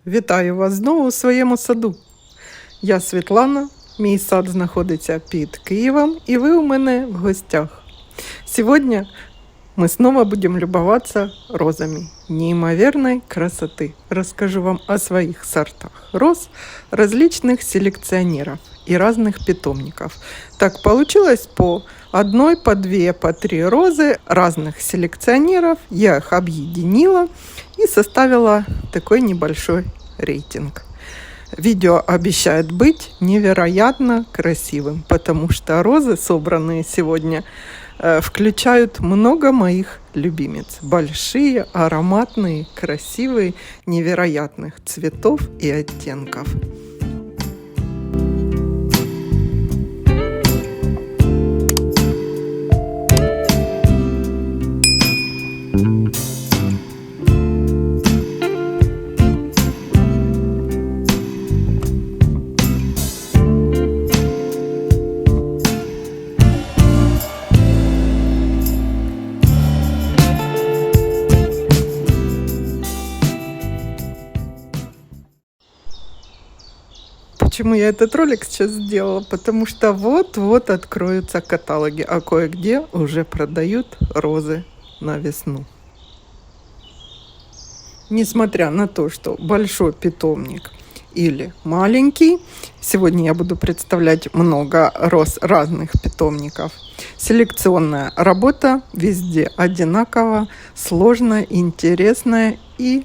Вітаю вас знову у своєму саду. Я Світлана, мій сад знаходиться під Києвом, і ви у мене в гостях. Сегодня мы снова будем любоваться розами неимоверной красоты. Расскажу вам о своих сортах роз, различных селекционеров и разных питомников. Так получилось по одной, по две, по три розы разных селекционеров. Я их объединила и составила такой небольшой рейтинг. Видео обещает быть невероятно красивым, потому что розы, собранные сегодня, включают много моих любимец. Большие, ароматные, красивые, невероятных цветов и оттенков. Почему я этот ролик сейчас сделала? Потому что вот-вот откроются каталоги, а кое-где уже продают розы на весну. Несмотря на то, что большой питомник или маленький, сегодня я буду представлять много роз разных питомников. Селекционная работа везде одинаково, сложная, интересная и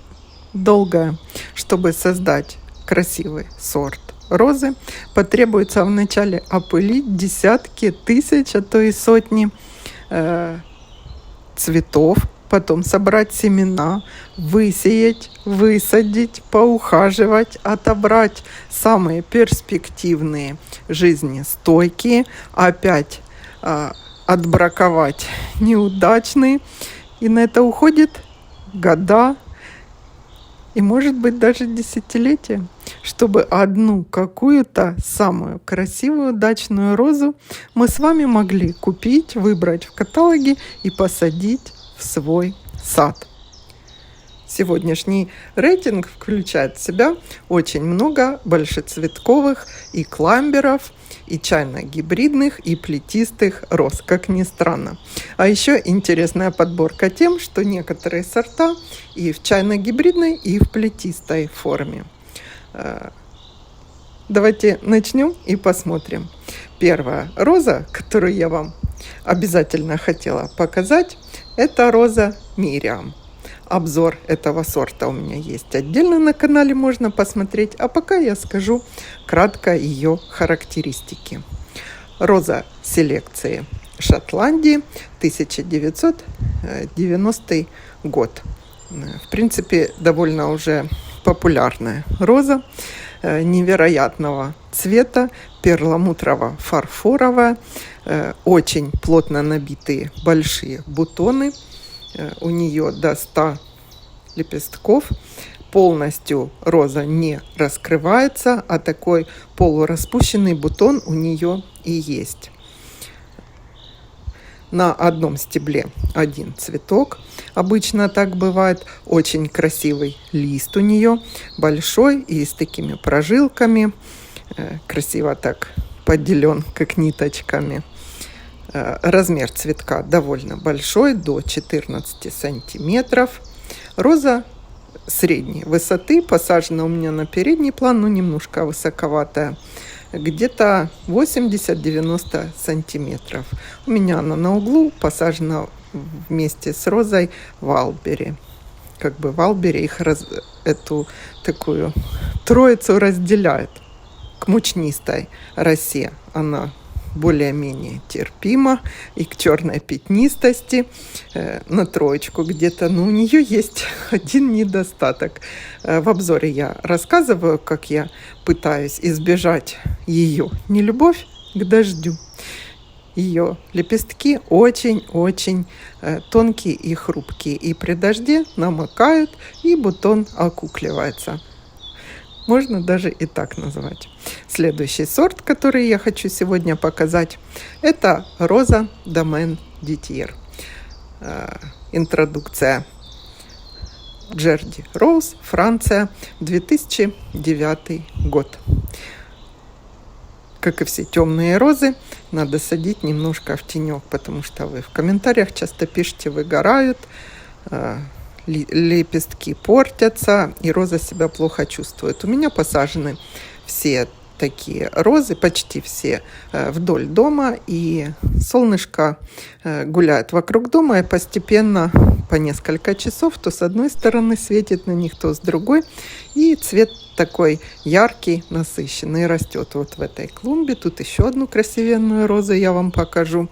долгая. Чтобы создать красивый сорт розы, потребуется вначале опылить десятки тысяч, а то и сотни цветов, потом собрать семена, высеять, высадить, поухаживать, отобрать самые перспективные, жизнестойкие, опять отбраковать неудачные. И на это уходит года и, может быть, даже десятилетия, чтобы одну какую-то самую красивую удачную розу мы с вами могли купить, выбрать в каталоге и посадить в свой сад. Сегодняшний рейтинг включает в себя очень много большецветковых и кламберов, и чайно-гибридных, и плетистых роз, как ни странно. А еще интересная подборка тем, что некоторые сорта и в чайно-гибридной, и в плетистой форме. Давайте начнем и посмотрим. Первая роза, которую я вам обязательно хотела показать, это роза Мириам. Обзор этого сорта у меня есть отдельно на канале, можно посмотреть. А пока я скажу кратко ее характеристики. Роза селекции Шотландии, 1990 год. В принципе, довольно уже популярная роза, невероятного цвета, перламутрово-фарфоровая, очень плотно набитые большие бутоны. У нее до 100 лепестков. Полностью роза не раскрывается, а такой полураспущенный бутон у нее и есть. На одном стебле один цветок. Обычно так бывает. Очень красивый лист у нее, большой и с такими прожилками. Красиво так поделен, как ниточками. Размер цветка довольно большой, до 14 сантиметров. Роза средней высоты, посажена у меня на передний план, но немножко высоковатая. Где-то 80-90 сантиметров. У меня она на углу, посажена вместе с розой Валбери. Как бы Валбери их эту такую троицу разделяет. К мучнистой росе она более-менее терпима, и к черной пятнистости на троечку где-то. Но у нее есть один недостаток. В обзоре я рассказываю, как я пытаюсь избежать ее нелюбовь к дождю. Ее лепестки очень-очень тонкие и хрупкие, и при дожде намокают, и бутон окукливается. Можно даже и так назвать. Следующий сорт, который я хочу сегодня показать, это роза Домен Дитьер. Интродукция Джерди Роуз, Франция, 2009 год. Как и все темные розы, надо садить немножко в тенек, потому что вы в комментариях часто пишете, выгорают, лепестки портятся, и роза себя плохо чувствует. У меня посажены все такие розы, почти все, вдоль дома, и солнышко гуляет вокруг дома, и постепенно по несколько часов то с одной стороны светит на них, то с другой, и цвет такой яркий, насыщенный растет вот в этой клумбе. Тут еще одну красивенную розу я вам покажу.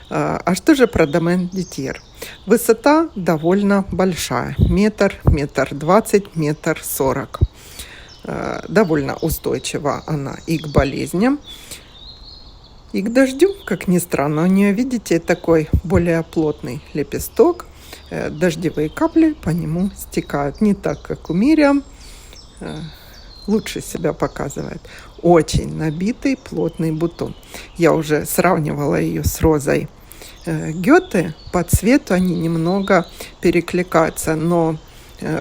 А что же про Домен Дитьер? Высота довольно большая, метр 20, метр 40. Довольно устойчива она и к болезням, и к дождю, как ни странно. У нее, видите, такой более плотный лепесток. Дождевые капли по нему стекают. Не так, как у Мириам. Лучше себя показывает. Очень набитый, плотный бутон. Я уже сравнивала ее с розой Гёте. По цвету они немного перекликаются, но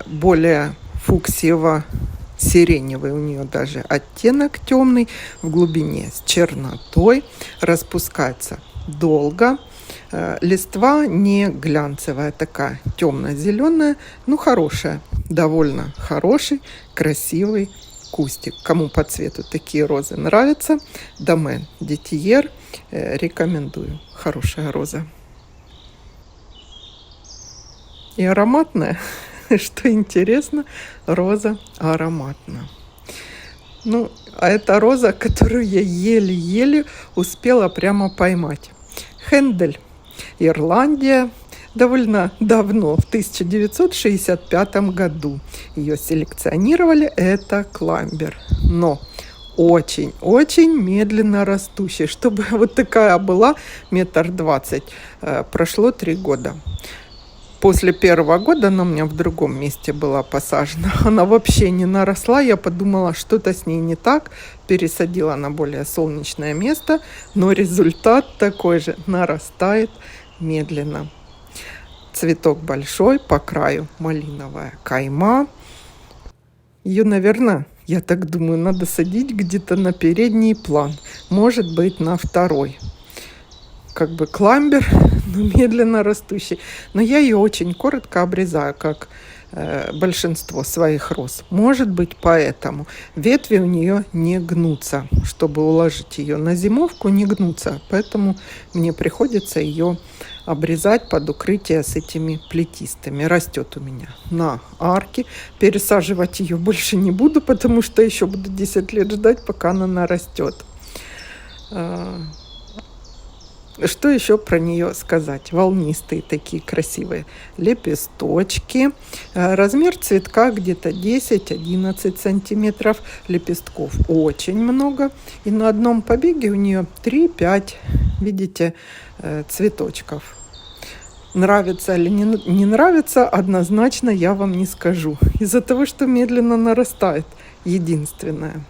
более фуксиево-сиреневый у нее даже оттенок темный, в глубине с чернотой, распускается долго. Листва не глянцевая, такая темно-зеленая, но хорошая, довольно хороший, красивый кустик. Кому по цвету такие розы нравятся, Домен Дитьер рекомендую. Хорошая роза. И ароматная. Что интересно, роза ароматная. Ну, а это роза, которую я еле-еле успела прямо поймать. Хендель, Ирландия. Довольно давно, в 1965 году ее селекционировали. Это кламбер. Но очень-очень медленно растущая. Чтобы вот такая была, метр 20, прошло 3 года. После первого года она у меня в другом месте была посажена. Она вообще не наросла. Я подумала, что-то с ней не так. Пересадила на более солнечное место. Но результат такой же. Нарастает медленно. Цветок большой, по краю малиновая кайма. Ее, наверное, я так думаю, надо садить где-то на передний план. Может быть, на второй. Как бы кламбер, но медленно растущий. Но я ее очень коротко обрезаю, как большинство своих роз. Может быть, поэтому ветви у нее не гнутся. Чтобы уложить ее на зимовку, не гнутся. Поэтому мне приходится ее обрезать под укрытие с этими плетистыми. Растет у меня на арке. Пересаживать ее больше не буду, потому что еще буду 10 лет ждать, пока она нарастет. Что еще про нее сказать? Волнистые такие красивые лепесточки. Размер цветка где-то 10-11 сантиметров. Лепестков очень много. И на одном побеге у нее 3-5, видите, цветочков. Нравится или не нравится, однозначно я вам не скажу. Из-за того, что медленно нарастает. Единственное.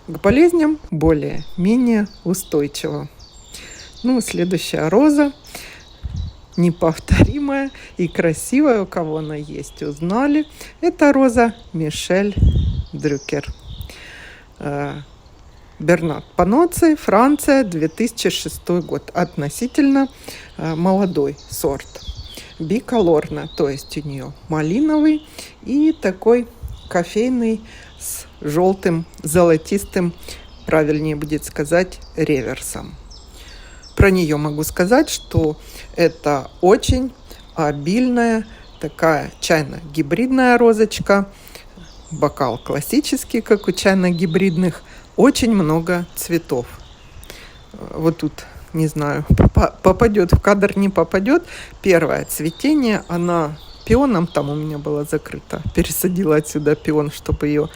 К болезням более-менее устойчиво. Ну, следующая роза, неповторимая и красивая, у кого она есть, узнали. Это роза Мишель Дрюкер. Бернард Паноцци, Франция, 2006 год. Относительно молодой сорт. Биколорна, то есть у нее малиновый и такой кофейный с желтым, золотистым, правильнее будет сказать, реверсом. Про нее могу сказать, что это очень обильная, такая чайно-гибридная розочка. Бокал классический, как у чайно-гибридных. Очень много цветов. Вот тут, не знаю, попадет в кадр, не попадет. Первое цветение, она пионом там у меня была закрыта. Пересадила отсюда пион, чтобы ее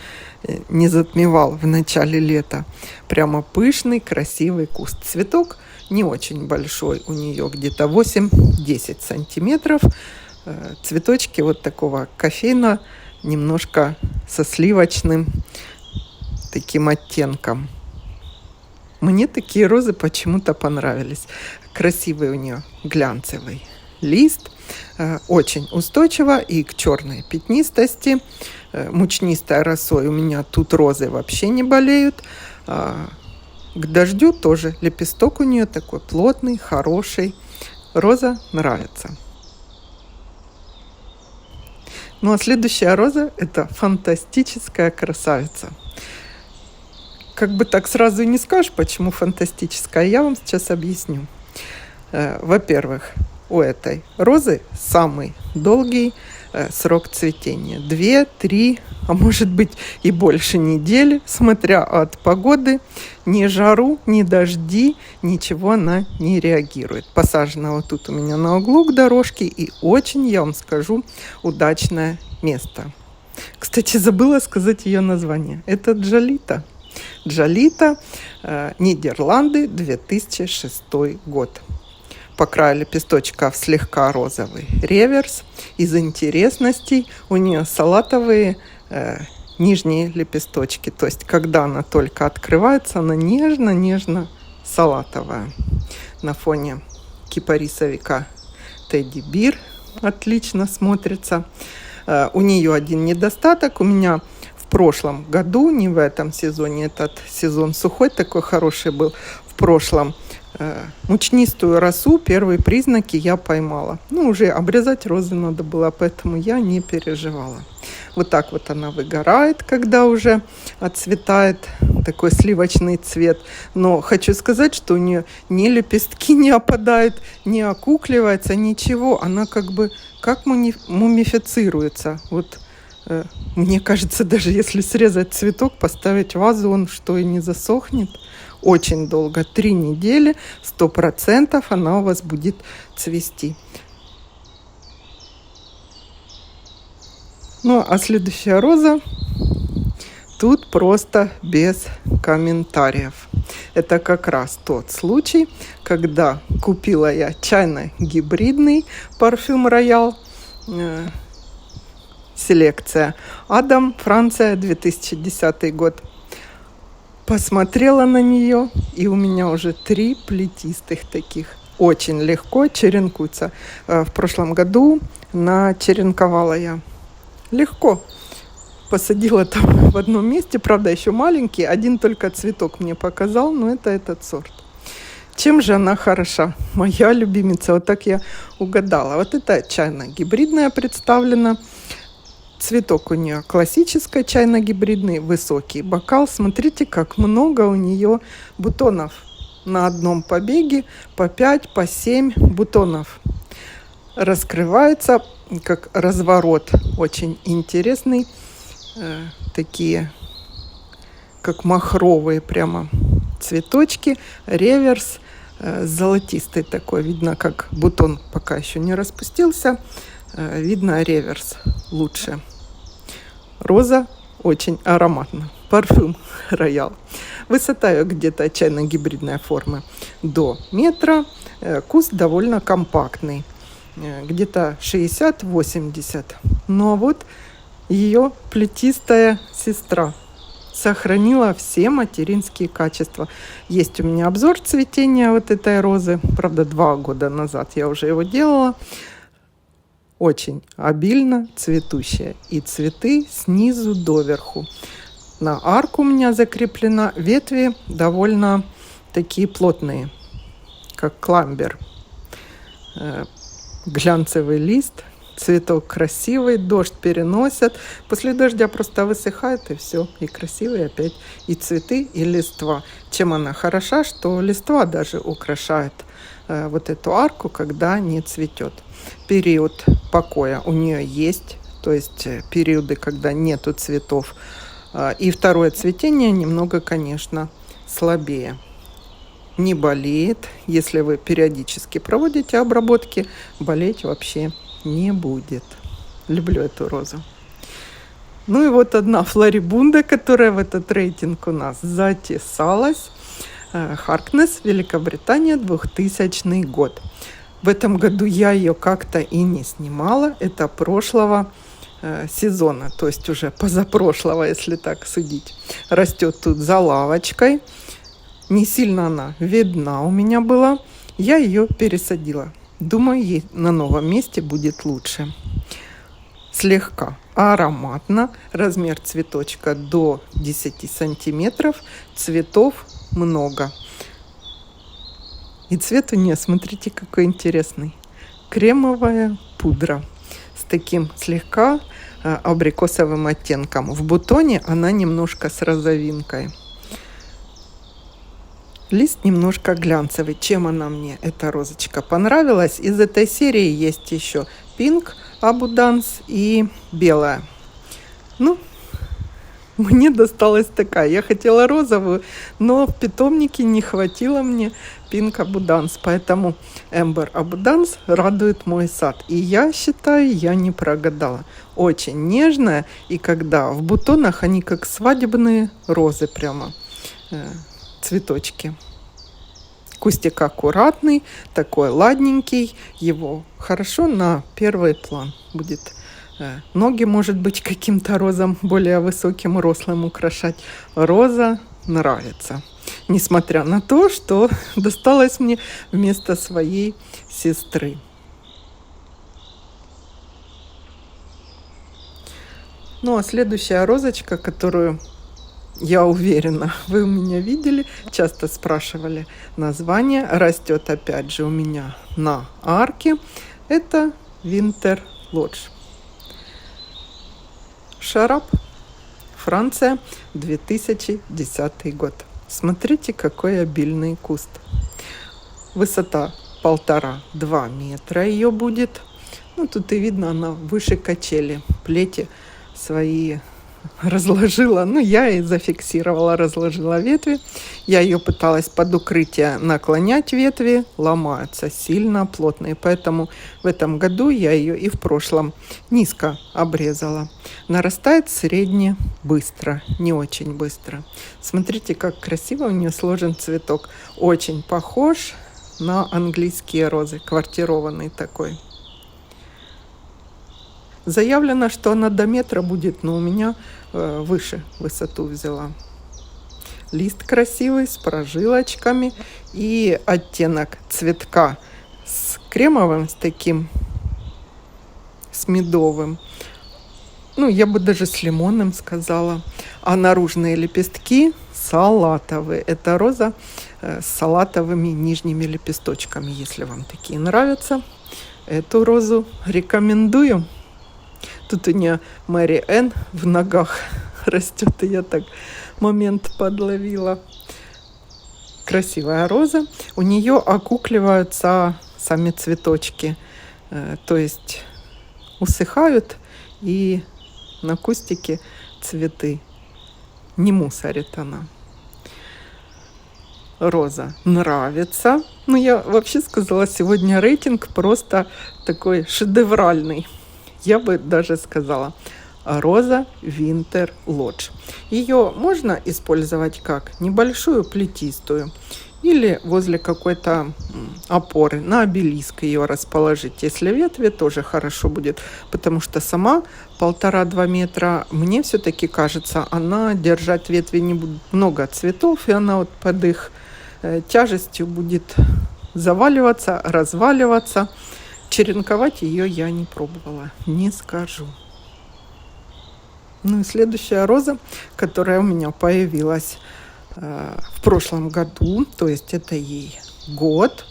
не затмевал в начале лета. Прямо пышный, красивый куст. Цветок не очень большой, у нее где-то 8-10 сантиметров. Цветочки вот такого кофейна, немножко со сливочным таким оттенком. Мне такие розы почему-то понравились. Красивый у нее, глянцевый лист, очень устойчиво и к черной пятнистости. Мучнистой росой у меня тут розы вообще не болеют. К дождю тоже лепесток у нее такой плотный, хороший. Роза нравится. Ну а следующая роза – это фантастическая красавица. Как бы так сразу и не скажешь, почему фантастическая, я вам сейчас объясню. Во-первых, у этой розы самый долгий срок цветения. 2, 3, а может быть и больше недели, смотря от погоды. Ни жару, ни дожди, ничего она не реагирует. Посажена вот тут у меня на углу к дорожке, и очень, я вам скажу, удачное место. Кстати, забыла сказать ее название. Это Джолита. Джолита, Нидерланды, 2006 год. По краю лепесточка слегка розовый реверс. Из интересностей у нее салатовые нижние лепесточки. То есть, когда она только открывается, она нежно-нежно салатовая. На фоне кипарисовика Тедди Бир отлично смотрится. У нее один недостаток. У меня в прошлом году, не в этом сезоне, этот сезон сухой такой хороший был, в прошлом мучнистую росу, первые признаки я поймала. Уже обрезать розы надо было, поэтому я не переживала. Вот так вот она выгорает, когда уже отцветает, такой сливочный цвет. Но хочу сказать, что у нее ни лепестки не опадают, не окукливается, ничего. Она как мумифицируется. Вот мне кажется, даже если срезать цветок, поставить в вазу, он что и не засохнет. Очень долго, 3 недели, 100% она у вас будет цвести. Ну, а следующая роза тут просто без комментариев. Это как раз тот случай, когда купила я чайно-гибридный парфюм Роял, селекция Адам, Франция, 2010 год. Посмотрела на нее, и у меня уже 3 плетистых таких. Очень легко черенкуются. В прошлом году начеренковала я. Легко. Посадила там в одном месте, правда, еще маленький. Один только цветок мне показал, но это этот сорт. Чем же она хороша? Моя любимица. Вот так я угадала. Вот это чайно-гибридная представлена. Цветок у нее классический, чайно-гибридный, высокий бокал. Смотрите, как много у нее бутонов. На одном побеге по 5, по 7 бутонов. Раскрывается, как разворот, очень интересный. Такие, как махровые прямо цветочки. Реверс золотистый такой. Видно, как бутон пока еще не распустился. Видно реверс лучше. Роза очень ароматна. Парфюм Роял. Высота ее где-то чайно-гибридной формы до метра. Куст довольно компактный. Где-то 60-80. Но вот ее плетистая сестра сохранила все материнские качества. Есть у меня обзор цветения вот этой розы. Правда, 2 года назад я уже его делала. Очень обильно цветущая. И цветы снизу доверху. На арку у меня закреплена. Ветви довольно такие плотные, как кламбер. Глянцевый лист. Цветок красивый. Дождь переносят. После дождя просто высыхает, и все. И красивые опять и цветы, и листва. Чем она хороша, что листва даже украшает вот эту арку, когда не цветет. Период покоя у нее есть, то есть периоды, когда нету цветов. И второе цветение немного, конечно, слабее. Не болеет. Если вы периодически проводите обработки, болеть вообще не будет. Люблю эту розу. Ну и вот одна флорибунда, которая в этот рейтинг у нас затесалась. Харкнесс, Великобритания, 2000 год. В этом году я ее как-то и не снимала. Это прошлого сезона, то есть уже позапрошлого, если так судить. Растет тут за лавочкой. Не сильно она видна у меня была. Я ее пересадила. Думаю, ей на новом месте будет лучше. Слегка ароматно. Размер цветочка до 10 сантиметров. Цветов много. И цвет у нее, смотрите, какой интересный. Кремовая пудра с таким слегка абрикосовым оттенком. В бутоне она немножко с розовинкой. Лист немножко глянцевый. Чем она мне, эта розочка, понравилась? Из этой серии есть еще Pink Abundance и белая. Ну, мне досталась такая. Я хотела розовую, но в питомнике не хватило мне Pink Abundance. Поэтому Amber Abundance радует мой сад. И я считаю, я не прогадала. Очень нежная. И когда в бутонах они как свадебные розы прямо. Цветочки. Кустик аккуратный, такой ладненький. Его хорошо на первый план будет. Ноги, может быть, каким-то розом более высоким, рослым украшать. Роза нравится. Несмотря на то, что досталось мне вместо своей сестры. Ну, а следующая розочка, которую, я уверена, вы у меня видели, часто спрашивали название, растет опять же у меня на арке. Это Winter Lodge. Шарап, Франция, 2010 год. Смотрите, какой обильный куст. Высота 1,5-2 метра ее будет. Ну, тут и видно, она выше качели. Плети свои разложила. Ну, я и зафиксировала, разложила ветви. Я ее пыталась под укрытие наклонять, ветви ломаются сильно, плотные. Поэтому в этом году я ее и в прошлом низко обрезала. Нарастает средне быстро, не очень быстро. Смотрите, как красиво у нее сложен цветок. Очень похож на английские розы, квартированный такой. Заявлено, что она до метра будет, но у меня выше высоту взяла. Лист красивый, с прожилочками. И оттенок цветка с кремовым, с таким, с медовым. Ну, я бы даже с лимонным сказала. А наружные лепестки салатовые. Это роза с салатовыми нижними лепесточками. Если вам такие нравятся, эту розу рекомендую. Тут у нее Мэри Энн в ногах растет, и я так момент подловила. Красивая роза. У нее окукливаются сами цветочки, то есть усыхают, и на кустике цветы. Не мусорит она. Роза нравится. Ну, я вообще сказала, сегодня рейтинг просто такой шедевральный. Я бы даже сказала, роза Winter Lodge. Ее можно использовать как небольшую плетистую или возле какой-то опоры, на обелиск ее расположить. Если ветви, тоже хорошо будет, потому что сама 1,5-2 метра, мне все-таки кажется, она держать ветви не будет. Много цветов, и она вот под их тяжестью будет заваливаться, разваливаться. Черенковать ее я не пробовала, не скажу. Ну и следующая роза, которая у меня появилась в прошлом году, то есть это ей год.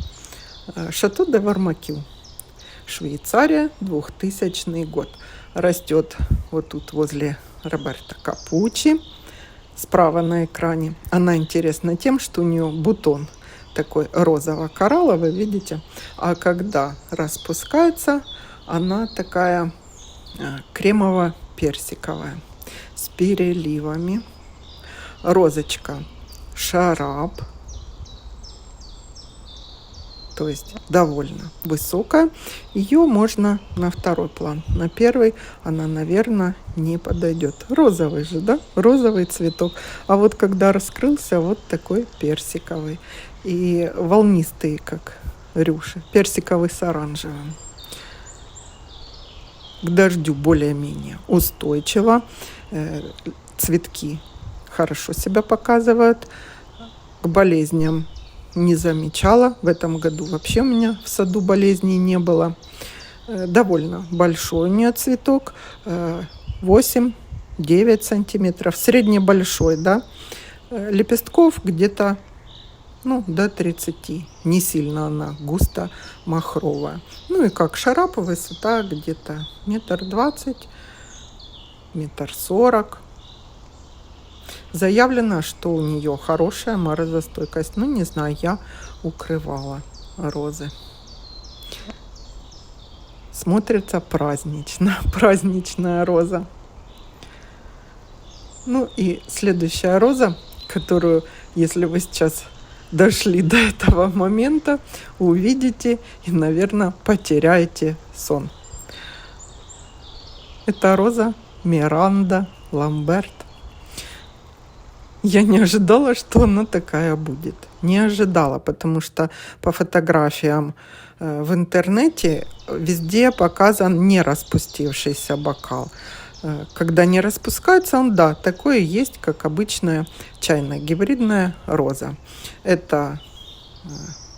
Шато де Вармакю, Швейцария, 2000 год. Растет вот тут возле Роберто Капуччи, справа на экране. Она интересна тем, что у нее бутон такой розово-коралловый, видите? А распускается, она такая кремово-персиковая с переливами. Розочка Шарап, то есть довольно высокая. Ее можно на второй план. На первый она, наверное, не подойдет. Розовый же, да? Розовый цветок. А вот когда раскрылся, вот такой персиковый. И волнистые, как рюши. Персиковый с оранжевым. К дождю более-менее устойчиво. Цветки хорошо себя показывают. К болезням не замечала. В этом году вообще у меня в саду болезней не было. Довольно большой у нее цветок, 8-9 сантиметров, среднебольшой, да. Лепестков где-то до 30. Не сильно она густо махровая. Ну и как шарап, высота где-то 1,20 м, 1,40 м. Заявлено, что у нее хорошая морозостойкость. Ну, не знаю, я укрывала розы. Смотрится празднично, праздничная роза. Ну и следующая роза, которую, если вы сейчас дошли до этого момента, увидите и, наверное, потеряете сон. Это роза Миранда Ламберт. Я не ожидала, что она такая будет. Не ожидала, потому что по фотографиям в интернете везде показан не распустившийся бокал. Когда не распускается он, да, такое есть, как обычная чайно-гибридная роза. Это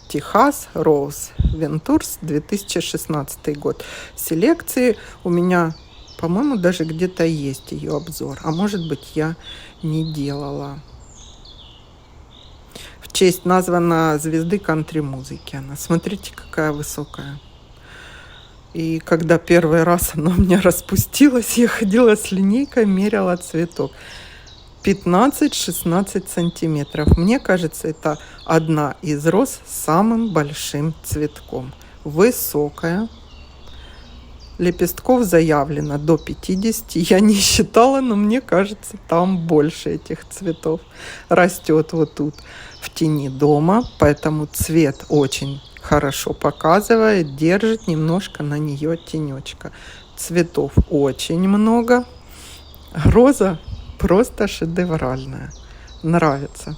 Техас Роуз Вентурс, 2016 год. Селекции у меня, по-моему, даже где-то есть ее обзор. А может быть, я не делала. В честь названа звезды кантри-музыки она. Смотрите, какая высокая. И когда первый раз она у меня распустилась, я ходила с линейкой, меряла цветок. 15-16 сантиметров. Мне кажется, это одна из роз с самым большим цветком. Высокая. Лепестков заявлено до 50. Я не считала, но мне кажется, там больше этих цветов. Растет вот тут в тени дома, поэтому цвет очень хорошо показывает, держит немножко на нее тенечка. Цветов очень много. Роза просто шедевральная. Нравится.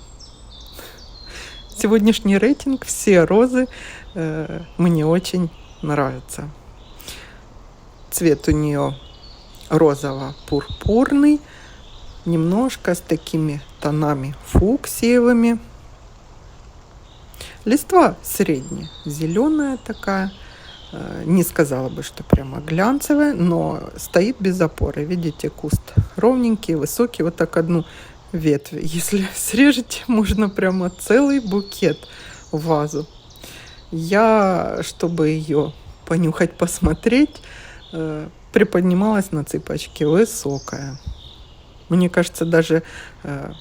Сегодняшний рейтинг, все розы мне очень нравятся. Цвет у нее розово-пурпурный, немножко с такими тонами фуксиевыми. Листва средняя, зеленая такая. Не сказала бы, что прямо глянцевая, но стоит без опоры. Видите, куст ровненький, высокий. Вот так одну ветвь. Если срежете, можно прямо целый букет в вазу. Я, чтобы ее понюхать, посмотреть, приподнималась на цыпочки. Высокая. Мне кажется, даже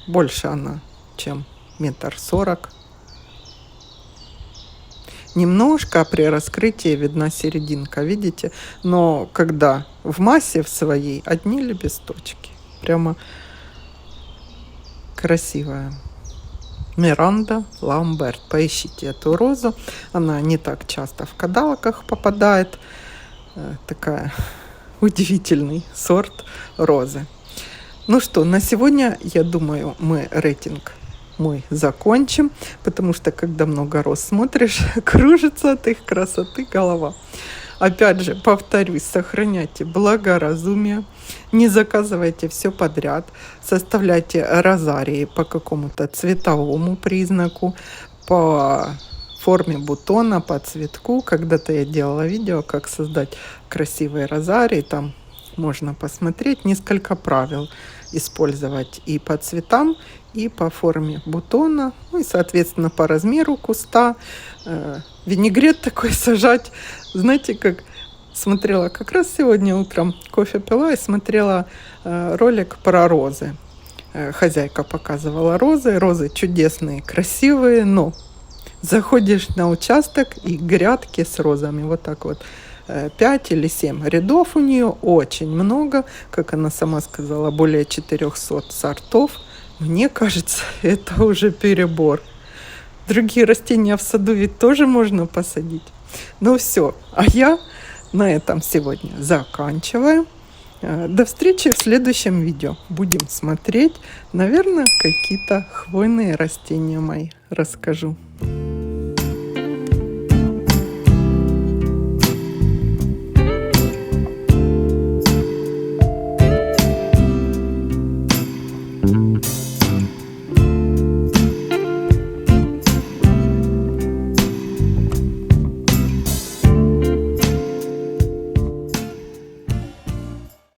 больше она, чем 1,40 м. Немножко при раскрытии видна серединка, видите? Но когда в массе в своей одни лепесточки. Прямо красивая. Миранда Ламберт. Поищите эту розу. Она не так часто в каталогах попадает. Такая удивительный сорт розы. Ну что, на сегодня, я думаю, мы рейтинг мой закончим, потому что когда много роз смотришь, кружится от их красоты голова. Опять же, повторюсь, сохраняйте благоразумие, не заказывайте все подряд, составляйте розарии по какому-то цветовому признаку, по форме бутона, по цветку. Когда-то я делала видео, как создать красивые розарии, там можно посмотреть несколько правил использовать и по цветам, и по форме бутона, ну и, соответственно, по размеру куста. Винегрет такой сажать. Знаете, как смотрела как раз сегодня утром, кофе пила и смотрела ролик про розы. Хозяйка показывала розы. Розы чудесные, красивые, но заходишь на участок и грядки с розами. Вот так вот. 5 или 7 рядов у нее, очень много. Как она сама сказала, более 400 сортов. Мне кажется, это уже перебор. Другие растения в саду ведь тоже можно посадить. Ну все, а я на этом сегодня заканчиваю. До встречи в следующем видео. Будем смотреть, наверное, какие-то хвойные растения мои расскажу.